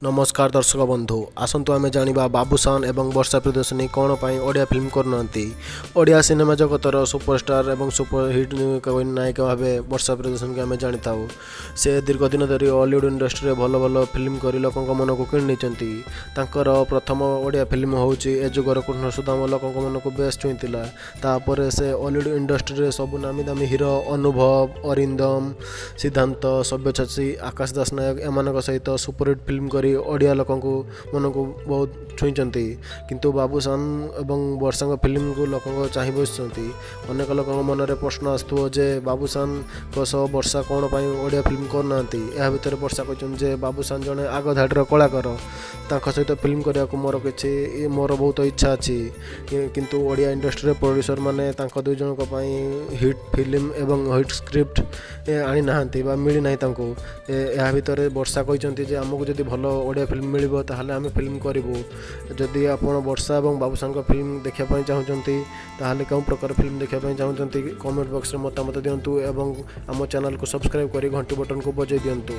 नमस्कार दर्शक बंधु आसतु आमे जानिबा बाबूशान एवं वर्षा प्रियदर्शिनी कौन पाई ओडिया फिल्म करनांती। ओडिया सिनेमा जगतर सुपरस्टार एवं सुपरहिट नायिका भाव वर्षा प्रियदर्शिनी आमे जानी थाउ। से दीर्घ दिन धरी हॉलीवुड इंडस्ट्री भल भल फिल्म कर लोक मन को किणी तांकर प्रथम ओडिया फिल्म होउची ए जुगर कृष्ण सुदाम लोक मन को बेस छुईला। तापर से हॉलीवुड इंडस्ट्री सब नामी दामी हिरो अनुभव अरिंदम सिद्धांत सब्यसाची आकाश दास नायक एम सहित सुपरहिट फिल्म कर ओडिया लोक मन को बहुत छुईंट किंतु बाबूशान एवं वर्षा फिल्म को लोक चाह बस अनेक लोक मन में प्रश्न आसुव जे बाबूशान वर्षा कौन पाई ओडिया फिल्म करना। यह भितर वर्षा कहते बाबूशान जड़े आग धाड़र कलाकार सहित फिल्म करने को मोर बहुत इच्छा अच्छी किंतु ओडिया इंडस्ट्री प्रोड्यूसर माने दुई जन हिट फिल्म एवं हिट स्क्रिप्ट आनी ना मिली ना। यह भितर वर्षा कहते आमको जब भल ओडिया फिल्म मिल ताहले आम फिल्म करूँ। जदि आप वर्षा और बाबूशान फिल्म देखापी चाहते ताहले कौन प्रकार फिल्म देखापी चाहते कमेंट बॉक्स में मतामत दिंतु एवं आम चैनल को सब्सक्राइब कर घंटी बटन को बजाई दिंतु।